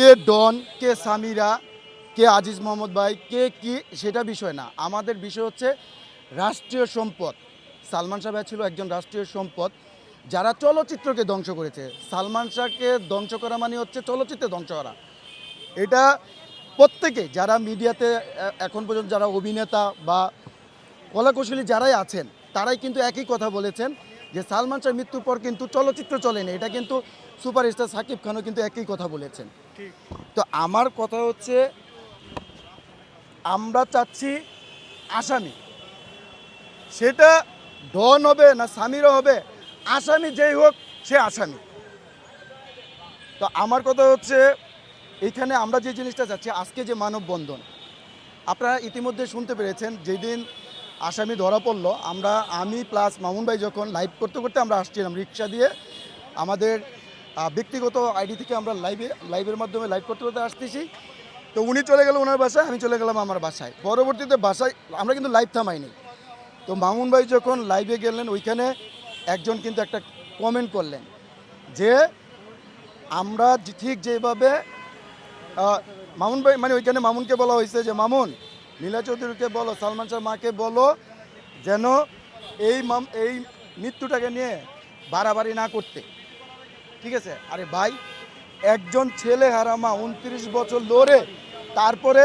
কে ডন, কে সামিরা, কে আজিজ মোহাম্মদ ভাই, কে কি সেটা বিষয় না। আমাদের বিষয় হচ্ছে রাষ্ট্রীয় সম্পদ। সালমান শাহ ভাই ছিল একজন রাষ্ট্রীয় সম্পদ, যারা চলচ্চিত্রকে ধ্বংস করেছে। সালমান শাহকে ধ্বংস করা মানে হচ্ছে চলচ্চিত্রে ধ্বংস করা। এটা প্রত্যেকে যারা মিডিয়াতে এখন পর্যন্ত যারা অভিনেতা বা কলাকুশলী যারাই আছেন তারাই কিন্তু একই কথা বলেছেন যে সালমান শাহর মৃত্যুর পর কিন্তু চলচ্চিত্র চলেনি। এটা কিন্তু সুপারস্টার সাকিব খানও কিন্তু একই কথা বলেছেন। তো আমার কথা হচ্ছে আমরা চাচ্ছি আসামি, সেটা ডন হবে না সামিরও হবে, আসামি যেই হোক সে আসামি। তো আমার কথা হচ্ছে এইখানে আমরা যে জিনিসটা চাচ্ছি, আজকে যে মানববন্ধন আপনারা ইতিমধ্যে শুনতে পেরেছেন, যেদিন আসামি ধরা পড়লো আমি প্লাস মামুন ভাই যখন লাইভ করতে করতে আমরা আসছিলাম রিক্সা দিয়ে, আমাদের ব্যক্তিগত আইডি থেকে আমরা লাইভের মাধ্যমে লাইভ করতে করতে আসতেছি। তো উনি চলে গেল ওনার বাসায়, আমি চলে গেলাম আমার বাসায়। পরবর্তীতে বাসায় আমরা কিন্তু লাইভ থামাইনি। তো মামুন ভাই যখন লাইভে গেলেন ওইখানে একজন কিন্তু একটা কমেন্ট করলেন যে আমরা ঠিক যেভাবে মামুন ভাই মানে ওইখানে মামুনকে বলা হয়েছে যে মামুন নীলা চৌধুরীকে বলো, সালমান শাহ মাকে বলো যেন এই মৃত্যুটাকে নিয়ে বাড়াবাড়ি না করতে। ঠিক আছে? আরে ভাই, একজন ছেলে হারামা 29 বছর লড়ে তারপরে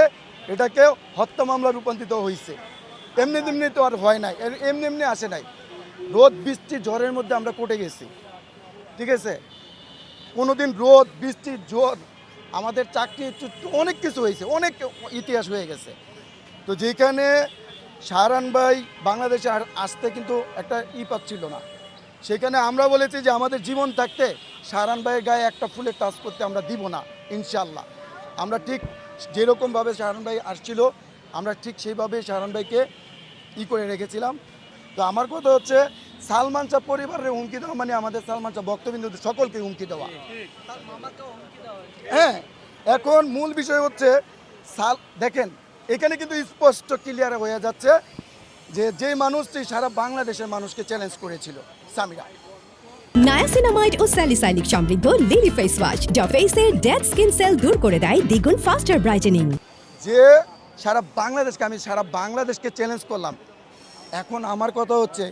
এটাকে হত্যা মামলা রূপান্তরিত হয়েছে। এমনি তেমনি তো আর হয় নাই, এমনি এমনি আসে নাই। রোদ বৃষ্টি ঝড়ের মধ্যে আমরা কোর্টে গেছি। ঠিক আছে? কোনোদিন রোদ বৃষ্টি ঝড়, আমাদের চাকরি অনেক কিছু হয়েছে, অনেক ইতিহাস হয়ে গেছে। তো যেখানে শাহরান ভাই বাংলাদেশে আসতে কিন্তু একটা পাচ্ছিল না, সেখানে আমরা বলেছি যে আমাদের জীবন থাকতে শাহরান ভাইয়ের গায়ে একটা ফুলের টাচ করতে আমরা দিব না ইনশাল্লাহ। আমরা ঠিক যেরকমভাবে শাহরান ভাই আসছিল আমরা ঠিক সেইভাবে শাহরান ভাইকে করে রেখেছিলাম। তো আমার কথা হচ্ছে সালমান শাহ পরিবারের হুমকি দেওয়া মানে আমাদের সালমান শাহ ভক্তবিন্দু সকলকে হুমকি দেওয়া। হ্যাঁ, এখন মূল বিষয় হচ্ছে দেখেন এখানে কিন্তু স্পষ্ট ক্লিয়ার হয়ে যাচ্ছে যে মানুষটি সারা বাংলাদেশের মানুষকে চ্যালেঞ্জ করেছিল সামিরা। নায়াসিনামাইড ও স্যালিসাইলিক সমৃদ্ধ লিলি ফেস ওয়াশ যা ফেসের ডেড স্কিন সেল দূর করে দেয় দ্বিগুণ ফাস্টার ব্রাইটেনিং। যে আমি সারা বাংলাদেশকে চ্যালেঞ্জ করলাম। এখন আমার কথা হচ্ছে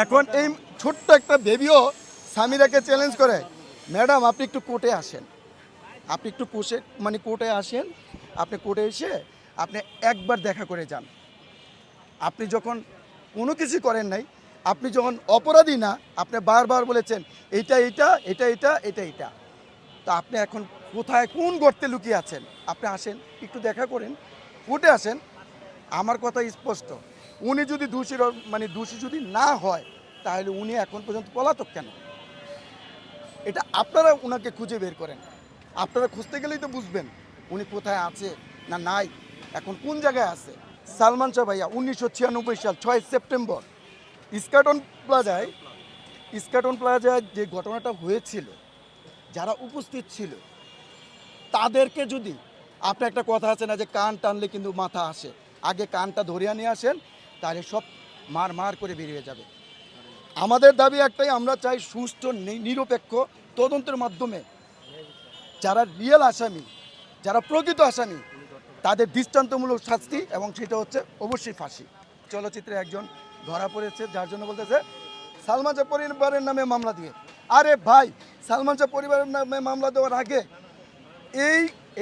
এখন এই ছোট্ট একটা বেবিও সামিরাকে চ্যালেঞ্জ করে, ম্যাডাম আপনি একটু কোর্টে আসেন, আপনি একটু কোর্টে আসেন, আপনি কোর্টে এসে আপনি একবার দেখা করে যান। আপনি যখন কোনো কিছু করেন নাই, আপনি যখন অপরাধী না, আপনি বারবার বলেছেন এইটা এইটা এটা এটা এটা এটা, তা আপনি এখন কোথায় কোন গর্তে লুকিয়ে আছেন? আপনি আসেন, একটু দেখা করেন, কোর্টে আসেন। আমার কথা স্পষ্ট, উনি যদি দোষী যদি না হয় তাহলে উনি এখন পর্যন্ত পলাতক কেন? এটা আপনারা ওনাকে খুঁজে বের করেন। আপনারা খুঁজতে গেলেই তো বুঝবেন উনি কোথায় আছে না নাই, এখন কোন জায়গায় আছে। সালমান শাহ ভাইয়া 1996 সাল 6 সেপ্টেম্বর ইস্কাটন প্লাজায় যে ঘটনাটা হয়েছিল, যারা উপস্থিত ছিল তাদেরকে যদি আপনি একটা কথা আছে না যে কান টানলে কিন্তু মাথা আসে, আগে কানটা ধরিয়া নিয়ে আসেন, তাহলে সব মার করে বেরিয়ে যাবে। আমাদের দাবি একটাই, আমরা চাই সুষ্ঠু নিরপেক্ষ তদন্তের মাধ্যমে যারা রিয়েল আসামি, যারা প্রকৃত আসামি তাদের দৃষ্টান্তমূলক শাস্তি, এবং সেটা হচ্ছে অবশ্যই ফাঁসি। চলচ্চিত্রে একজন ধরা পড়েছে যার জন্য বলতেছে সালমান শাহ পরিবারের নামে মামলা দিয়ে। আরে ভাই, সালমান শাহ পরিবারের নামে মামলা দেওয়ার আগে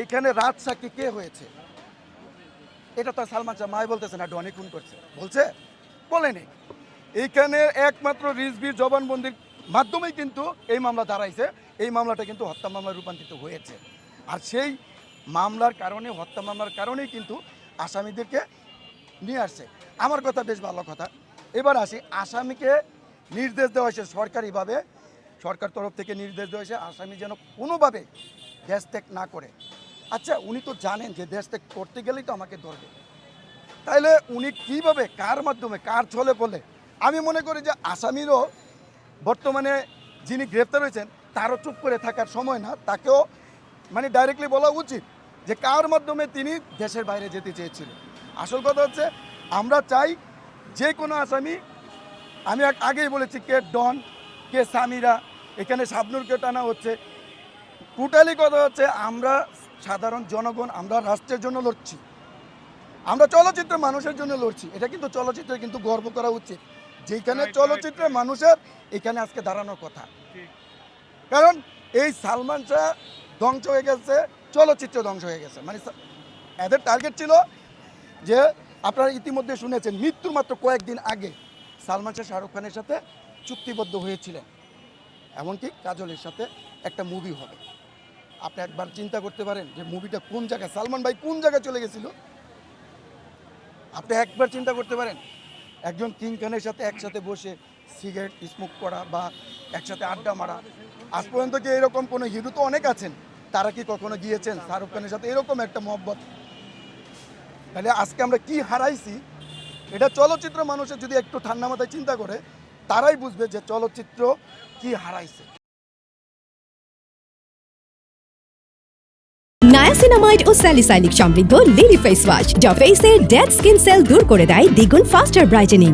এইখানে রাত সাক্ষী কে হয়েছে? এটা তো সালমান শাহ মাই বলতেছে না ডনি খুন করছে, বলেনি। এইখানে একমাত্র রিজভির জবানবন্দির মাধ্যমেই কিন্তু এই মামলা দাঁড়াইছে। এই মামলাটা কিন্তু হত্যা মামলায় রূপান্তরিত হয়েছে, আর সেই মামলার কারণে, হত্যা মামলার কারণেই কিন্তু আসামিদেরকে নিয়ে আসছে। আমার কথা বেশ ভালো কথা। এবার আসি, আসামিকে নির্দেশ দেওয়া হয়েছে সরকারিভাবে, সরকার তরফ থেকে নির্দেশ দেওয়া হয়েছে আসামি যেন কোনোভাবে দেশ ত্যাগ না করে। আচ্ছা, উনি তো জানেন যে দেশ ত্যাগ করতে গেলেই তো আমাকে ধরবে, তাইলে উনি কিভাবে, কার মাধ্যমে, কার ছলে বলে? আমি মনে করি যে আসামিরও বর্তমানে যিনি গ্রেপ্তার হয়েছেন তারও চুপ করে থাকার সময় না, তাকেও ডাইরেক্টলি বলা উচিত যে কার মাধ্যমে তিনি দেশের বাইরে যেতে চেয়েছিল। আসল কথা হচ্ছে আমরা চাই যে কোনো আসামি, আমি আগেই বলেছি কে ডন, কে সামিরা, এখানে শাবনুরকে টানা হচ্ছে। টোটালি কথা হচ্ছে আমরা সাধারণ জনগণ, আমরা রাষ্ট্রের জন্য লড়ছি, আমরা চলচ্চিত্রের মানুষের জন্য লড়ছি। এটা কিন্তু চলচ্চিত্রে কিন্তু গর্ব করা উচিত, যেখানে চলচ্চিত্রের মানুষের এখানে আজকে দাঁড়ানোর কথা। কারণ এই সালমান শাহ ধ্বংস হয়ে গেছে, চলচ্চিত্র ধ্বংস হয়ে গেছে। মানে এদের টার্গেট ছিল যে, আপনারা ইতিমধ্যে শুনেছেন মৃত্যুর মাত্র কয়েকদিন আগে সালমান শাহ শাহরুখ খানের সাথে চুক্তিবদ্ধ হয়েছিলেন, এমনকি কাজলের সাথে একটা মুভি হবে। আপনি একবার চিন্তা করতে পারেন যে মুভিটা কোন জায়গায়, সালমান ভাই কোন জায়গায় চলে গেছিল? আপনি একবার চিন্তা করতে পারেন একজন কিং খানের সাথে একসাথে বসে সিগারেট স্মোক করা বা একসাথে আড্ডা মারা। আজ পর্যন্ত কি এরকম কোনো হিরো, তো অনেক আছেন, তারা কি কখনো গিয়েছেন শাহরুখ খানের সাথে এরকম একটা মহব্বত? তাহলে আজকে আমরা কি হারাইছি, এটা চলচ্চিত্র মানুষের যদি একটু ঠান্ডা মাথায় চিন্তা করে, তারাই বুঝবে যে চলচ্চিত্র কি হারাইছে। নায়াসিনামাইড ও স্যালিসাইলিক সমৃদ্ধ লিলি ফেস ওয়াশ, যা ফেসের ডেড স্কিন সেল দূর করে দেয় দ্বিগুণ ফাস্টার ব্রাইটেনিং।